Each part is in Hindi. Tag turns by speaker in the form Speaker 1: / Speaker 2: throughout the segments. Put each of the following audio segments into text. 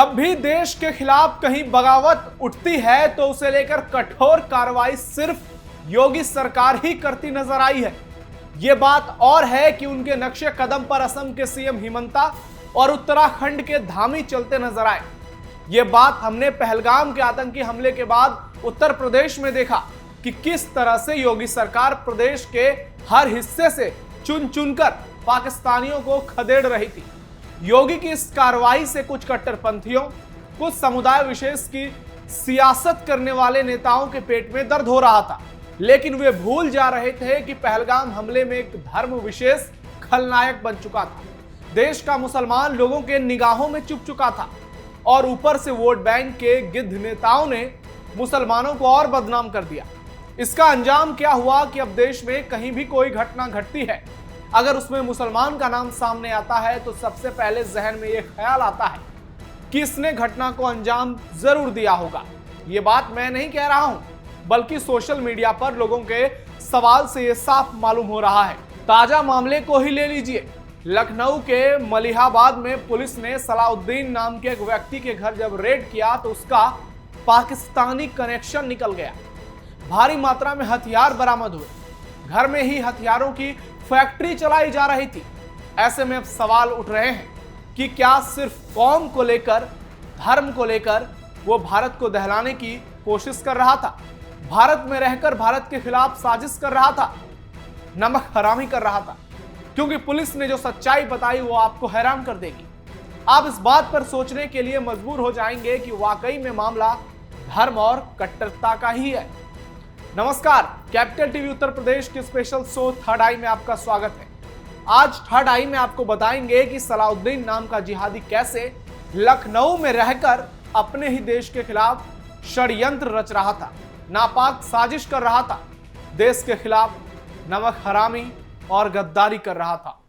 Speaker 1: जब भी देश के खिलाफ कहीं बगावत उठती है तो उसे लेकर कठोर कार्रवाई सिर्फ योगी सरकार ही करती नजर आई है। यह बात और है कि उनके नक्शे कदम पर असम के सीएम हिमंता और उत्तराखंड के धामी चलते नजर आए। यह बात हमने पहलगाम के आतंकी हमले के बाद उत्तर प्रदेश में देखा कि किस तरह से योगी सरकार प्रदेश के हर हिस्से से चुन चुनकर पाकिस्तानियों को खदेड़ रही थी। योगी की इस कार्रवाई से कुछ कट्टरपंथियों, कुछ समुदाय विशेष की सियासत करने वाले नेताओं के पेट में दर्द हो रहा था, लेकिन वे भूल जा रहे थे कि पहलगाम हमले में एक धर्म विशेष खलनायक बन चुका था। देश का मुसलमान लोगों के निगाहों में चुप चुका था और ऊपर से वोट बैंक के गिद्ध नेताओं ने मुसलमानों को और बदनाम कर दिया। इसका अंजाम क्या हुआ कि अब देश में कहीं भी कोई घटना घटती है, अगर उसमें मुसलमान का नाम सामने आता है तो सबसे पहले जहन में यह ख्याल आता है कि इसने घटना को अंजाम जरूर दिया होगा। यह बात मैं नहीं कह रहा हूं, बल्कि सोशल मीडिया पर लोगों के सवाल से यह साफ मालूम हो रहा है। ताजा मामले को ही ले लीजिए। लखनऊ के मलिहाबाद में पुलिस ने सलाउद्दीन नाम के एक व्यक्ति के घर जब रेड किया तो उसका पाकिस्तानी कनेक्शन निकल गया। भारी मात्रा में हथियार बरामद हुए। घर में ही हथियारों की फैक्ट्री चलाई जा रही थी। ऐसे में अब सवाल उठ रहे हैं कि क्या सिर्फ कौम को लेकर, धर्म को लेकर वो भारत को दहलाने की कोशिश कर रहा था, भारत में रहकर भारत के खिलाफ साजिश कर रहा था, नमक हरामी कर रहा था? क्योंकि पुलिस ने जो सच्चाई बताई वो आपको हैरान कर देगी। आप इस बात पर सोचने के लिए मजबूर हो जाएंगे कि वाकई में मामला धर्म और कट्टरता का ही है। नमस्कार, कैपिटल टीवी उत्तर प्रदेश के स्पेशल शो थर्ड आई में आपका स्वागत है। आज थर्ड आई में आपको बताएंगे कि सलाउद्दीन नाम का जिहादी कैसे लखनऊ में रहकर अपने ही देश के खिलाफ षड्यंत्र रच रहा था, नापाक साजिश कर रहा था, देश के खिलाफ नमक हरामी और गद्दारी कर रहा था।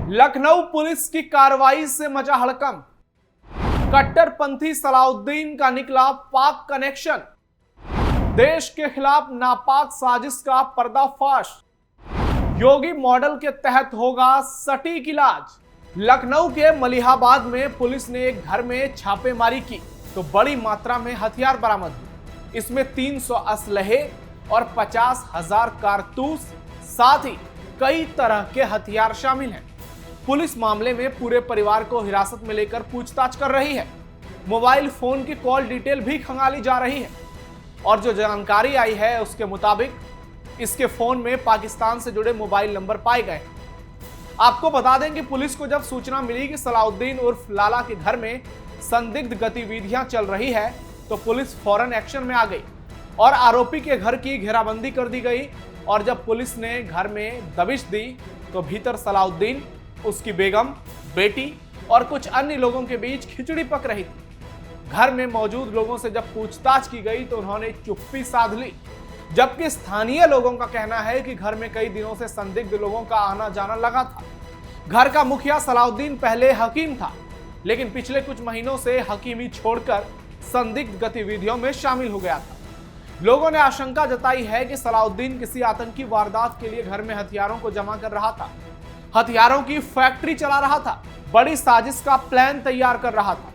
Speaker 1: लखनऊ पुलिस की कार्रवाई से मचा हड़कंप। कट्टरपंथी सलाउद्दीन का निकला पाक कनेक्शन। देश के खिलाफ नापाक साजिश का पर्दाफाश। योगी मॉडल के तहत होगा सटीक इलाज। लखनऊ के मलिहाबाद में पुलिस ने एक घर में छापेमारी की तो बड़ी मात्रा में हथियार बरामद हुए। इसमें 300 असलहे और 50,000 कारतूस, साथ ही कई तरह के हथियार शामिल हैं। पुलिस मामले में पूरे परिवार को हिरासत में लेकर पूछताछ कर रही है। मोबाइल फोन की कॉल डिटेल भी खंगाली जा रही है और जो जानकारी आई है उसके मुताबिक इसके फोन में पाकिस्तान से जुड़े मोबाइल नंबर पाए गए। आपको बता दें कि पुलिस को जब सूचना मिली कि सलाउद्दीन उर्फ लाला के घर में संदिग्ध गतिविधियां चल रही है तो पुलिस फौरन एक्शन में आ गई और आरोपी के घर की घेराबंदी कर दी गई। और जब पुलिस ने घर में दबिश दी तो भीतर सलाउद्दीन, उसकी बेगम, बेटी और कुछ अन्य लोगों के बीच खिचड़ी पक रही थी। घर में मौजूद लोगों से जब पूछताछ की गई तो उन्होंने चुप्पी साध ली, जबकि स्थानीय लोगों का कहना है कि घर में कई दिनों से संदिग्ध लोगों का आना जाना लगा था। घर का मुखिया सलाउद्दीन पहले हकीम था, लेकिन पिछले कुछ महीनों से हकीमी छोड़कर संदिग्ध गतिविधियों में शामिल हो गया था। लोगों ने आशंका जताई है कि सलाउद्दीन किसी आतंकी वारदात के लिए घर में हथियारों को जमा कर रहा था, हथियारों की फैक्ट्री चला रहा था, बड़ी साजिश का प्लान तैयार कर रहा था।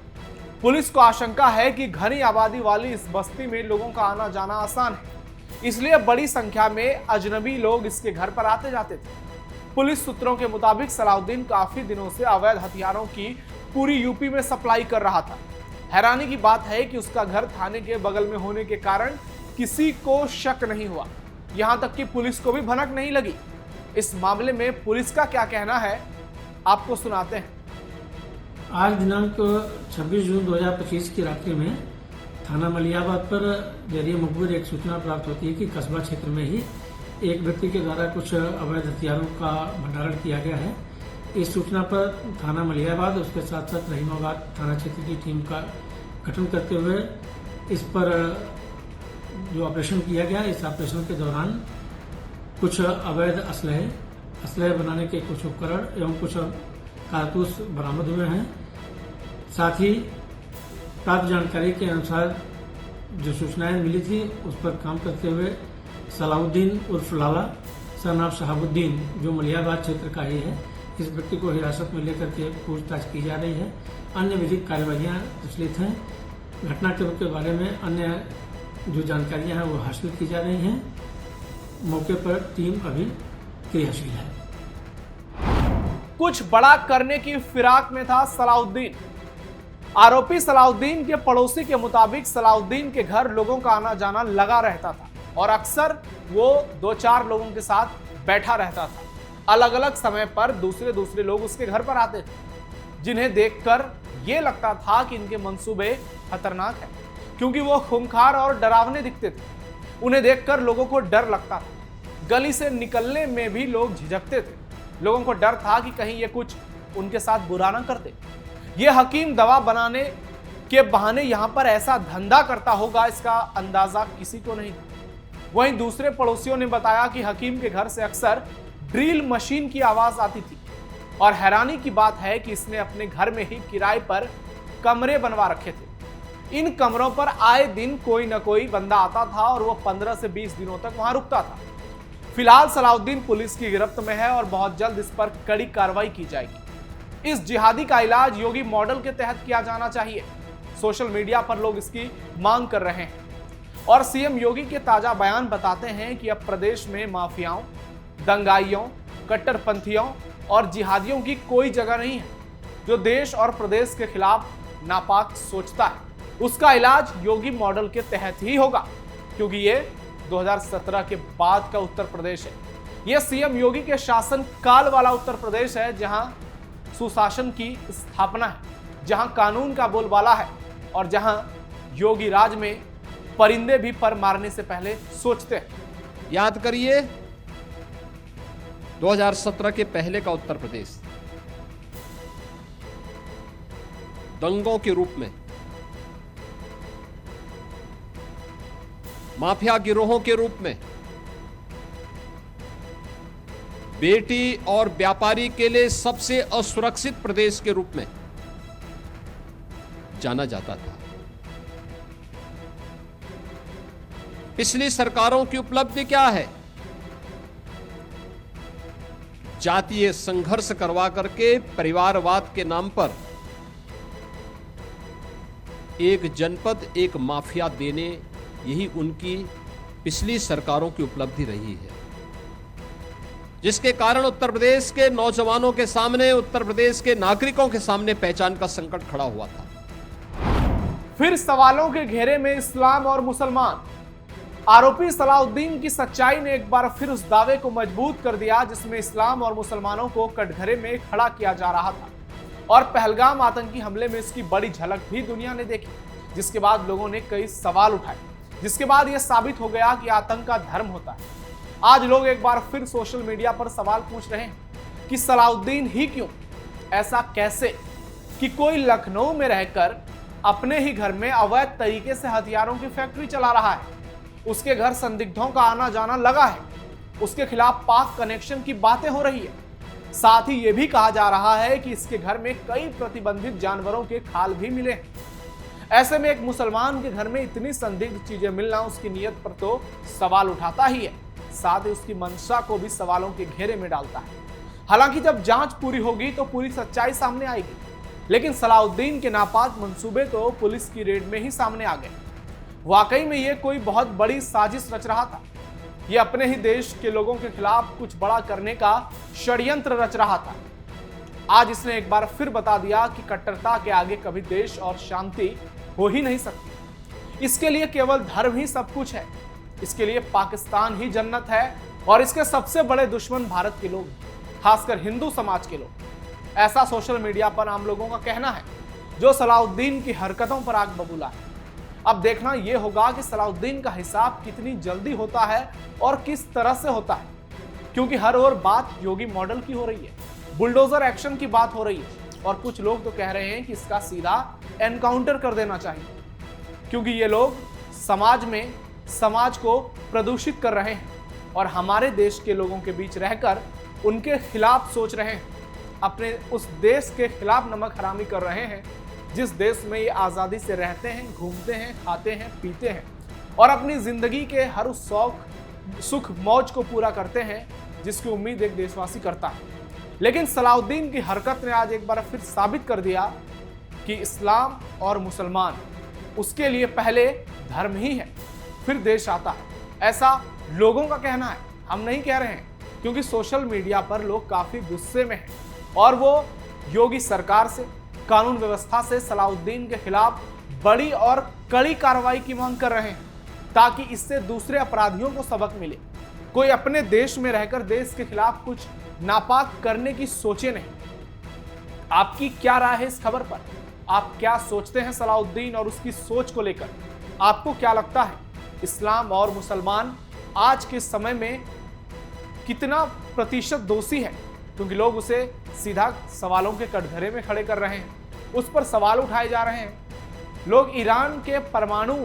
Speaker 1: पुलिस को आशंका है कि घनी आबादी वाली इस बस्ती में लोगों का आना जाना आसान है, इसलिए बड़ी संख्या में अजनबी लोग इसके घर पर आते जाते थे। पुलिस सूत्रों के मुताबिक सलाउद्दीन काफी दिनों से अवैध हथियारों की पूरी यूपी में सप्लाई कर रहा था। हैरानी की बात है कि उसका घर थाने के बगल में होने के कारण किसी को शक नहीं हुआ, यहां तक कि पुलिस को भी भनक नहीं लगी। इस मामले में पुलिस का क्या कहना है, आपको सुनाते हैं।
Speaker 2: आज दिनांक 26 जून 2025 की रात्रि में थाना मलिहाबाद पर जरिए मुखबिर एक सूचना प्राप्त होती है कि कस्बा क्षेत्र में ही एक व्यक्ति के द्वारा कुछ अवैध हथियारों का भंडारण किया गया है। इस सूचना पर थाना मलिहाबाद, उसके साथ साथ रहीमाबाद थाना क्षेत्र की टीम का गठन करते हुए इस पर जो ऑपरेशन किया गया, इस ऑपरेशन के दौरान कुछ अवैध असलहे बनाने के कुछ उपकरण एवं कुछ कारतूस बरामद हुए हैं। साथ ही प्राप्त जानकारी के अनुसार जो सूचनाएं मिली थी उस पर काम करते हुए सलाउद्दीन उर्फ लाला सन ऑफ शहाबुद्दीन, जो मलिहाबाद क्षेत्र का ही है, इस व्यक्ति को हिरासत में लेकर के पूछताछ की जा रही है। अन्य विधिक कार्यवाहियां प्रचलित हैं। घटना के बारे में अन्य जो जानकारियां हैं वो हासिल की जा रही हैं। मौके पर टीम अभी क्रियाशील है।
Speaker 1: कुछ बड़ा करने की फिराक में था सलाउद्दीन। आरोपी सलाउद्दीन के पड़ोसी के मुताबिक सलाउद्दीन के घर लोगों का आना जाना लगा रहता था और अक्सर वो 2-4 लोगों के साथ बैठा रहता था। अलग अलग समय पर दूसरे लोग उसके घर पर आते थे, जिन्हें देखकर ये लगता था कि इनके मंसूबे खतरनाक हैं, क्योंकि वो खूंखार और डरावने दिखते थे। उन्हें देखकर लोगों को डर लगता था। गली से निकलने में भी लोग झिझकते थे। लोगों को डर था कि कहीं ये कुछ उनके साथ बुरा ना करते। ये हकीम दवा बनाने के बहाने यहां पर ऐसा धंधा करता होगा, इसका अंदाजा किसी को नहीं था। वहीं दूसरे पड़ोसियों ने बताया कि हकीम के घर से अक्सर ड्रिल मशीन की आवाज आती थी और हैरानी की बात है कि इसने अपने घर में ही किराए पर कमरे बनवा रखे थे। इन कमरों पर आए दिन कोई न कोई बंदा आता था और वो 15 से 20 दिनों तक वहां रुकता था। फिलहाल सलाउद्दीन पुलिस की गिरफ्त में है और बहुत जल्द इस पर कड़ी कार्रवाई की जाएगी। इस जिहादी का इलाज योगी मॉडल के तहत किया जाना चाहिए। सोशल मीडिया पर लोग इसकी मांग कर रहे हैं और सीएम योगी के ताजा बयान बताते हैं कि अब प्रदेश में माफियाओं, दंगाइयों, कट्टरपंथियों और जिहादियों की कोई जगह नहीं है। जो देश और प्रदेश के खिलाफ नापाक सोचता है, उसका इलाज योगी मॉडल के तहत ही होगा, क्योंकि ये 2017 के बाद का उत्तर प्रदेश है। यह सीएम योगी के शासन काल वाला उत्तर प्रदेश है, जहां सुशासन की स्थापना है, जहां कानून का बोलबाला है और जहां योगी राज में परिंदे भी पर मारने से पहले सोचते हैं।
Speaker 3: याद करिए 2017 के पहले का उत्तर प्रदेश दंगों के रूप में, माफिया गिरोहों के रूप में, बेटी और व्यापारी के लिए सबसे असुरक्षित प्रदेश के रूप में जाना जाता था। पिछली सरकारों की उपलब्धि क्या है? जातीय संघर्ष करवा करके परिवारवाद के नाम पर एक जनपद, एक माफिया देने, यही उनकी पिछली सरकारों की उपलब्धि रही है, जिसके कारण उत्तर प्रदेश के नौजवानों के सामने, उत्तर प्रदेश के नागरिकों के सामने पहचान का संकट खड़ा हुआ था।
Speaker 1: फिर सवालों के घेरे में इस्लाम और मुसलमान। आरोपी सलाउद्दीन की सच्चाई ने एक बार फिर उस दावे को मजबूत कर दिया जिसमें इस्लाम और मुसलमानों को कटघरे में खड़ा किया जा रहा था। और पहलगाम आतंकी हमले में इसकी बड़ी झलक भी दुनिया ने देखी, जिसके बाद लोगों ने कई सवाल उठाए, जिसके बाद यह साबित हो गया कि आतंक का धर्म होता है। आज लोग एक बार फिर सोशल मीडिया पर सवाल पूछ रहे हैं कि सलाउद्दीन ही क्यों? ऐसा कैसे कि कोई लखनऊ में रहकर अपने ही घर में अवैध तरीके से हथियारों की फैक्ट्री चला रहा है, उसके घर संदिग्धों का आना जाना लगा है, उसके खिलाफ पाक कनेक्शन की बातें हो रही है, साथ ही यह भी कहा जा रहा है कि इसके घर में कई प्रतिबंधित जानवरों के खाल भी मिले हैं। ऐसे में एक मुसलमान के घर में इतनी संदिग्ध चीजें मिलना उसकी नीयत पर तो सवाल उठाता ही है, साथ ही उसकी मंशा को भी सवालों के घेरे में डालता है। हालांकि जब जांच पूरी होगी तो पूरी सच्चाई सामने आएगी, लेकिन सलाउद्दीन के नापाक मंसूबे तो पुलिस की रेड में ही सामने आ गए। वाकई में यह कोई बहुत बड़ी साजिश रच रहा था। यह अपने ही देश के लोगों के खिलाफ कुछ बड़ा करने का षड्यंत्र रच रहा था। आज इसने एक बार फिर बता दिया कि कट्टरता के आगे कभी देश और शांति हो ही नहीं सकती। इसके लिए केवल धर्म ही सब कुछ है। इसके लिए पाकिस्तान ही जन्नत है और इसके सबसे बड़े दुश्मन भारत के लोग, खासकर हिंदू समाज के लोग। ऐसा सोशल मीडिया पर आम लोगों का कहना है, जो सलाउद्दीन की हरकतों पर आग बबूला है। अब देखना यह होगा कि सलाउद्दीन का हिसाब कितनी जल्दी होता है और किस तरह से होता है, क्योंकि हर ओर बात योगी मॉडल की हो रही है, बुलडोजर एक्शन की बात हो रही है और कुछ लोग तो कह रहे हैं कि इसका सीधा एनकाउंटर कर देना चाहिए, क्योंकि ये लोग समाज को प्रदूषित कर रहे हैं और हमारे देश के लोगों के बीच रहकर उनके खिलाफ सोच रहे हैं। अपने उस देश के खिलाफ नमक हरामी कर रहे हैं जिस देश में ये आज़ादी से रहते हैं, घूमते हैं, खाते हैं, पीते हैं और अपनी जिंदगी के हर उस शौक, सुख, मौज को पूरा करते हैं जिसकी उम्मीद एक देशवासी करता है। लेकिन सलाउद्दीन की हरकत ने आज एक बार फिर साबित कर दिया कि इस्लाम और मुसलमान उसके लिए पहले धर्म ही है, फिर देश आता है। ऐसा लोगों का कहना है, हम नहीं कह रहे हैं, क्योंकि सोशल मीडिया पर लोग काफी गुस्से में हैं और वो योगी सरकार से, कानून व्यवस्था से सलाउद्दीन के खिलाफ बड़ी और कड़ी कार्रवाई की मांग कर रहे हैं, ताकि इससे दूसरे अपराधियों को सबक मिले। कोई अपने देश में रहकर देश के खिलाफ कुछ नापाक करने की सोचे नहीं। आपकी क्या राय है इस खबर पर? आप क्या सोचते हैं सलाउद्दीन और उसकी सोच को लेकर? आपको क्या लगता है इस्लाम और मुसलमान आज के समय में कितना प्रतिशत दोषी है? क्योंकि लोग उसे सीधा सवालों के कटघरे में खड़े कर रहे हैं, उस पर सवाल उठाए जा रहे हैं। लोग ईरान के परमाणु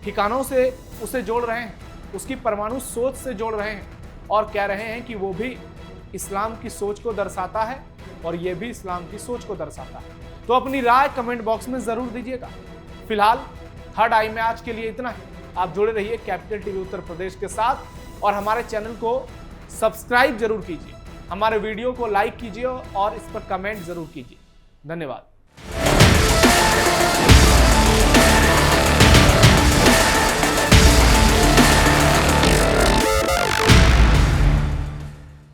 Speaker 1: ठिकानों से उसे जोड़ रहे हैं, उसकी परमाणु सोच से जोड़ रहे हैं और कह रहे हैं कि वो भी इस्लाम की सोच को दर्शाता है और ये भी इस्लाम की सोच को दर्शाता है। तो अपनी राय कमेंट बॉक्स में जरूर दीजिएगा। फिलहाल थर्ड आई में आज के लिए इतना है। आप जुड़े रहिए कैपिटल टीवी उत्तर प्रदेश के साथ और हमारे चैनल को सब्सक्राइब जरूर कीजिए, हमारे वीडियो को लाइक कीजिए और इस पर कमेंट जरूर कीजिए। धन्यवाद।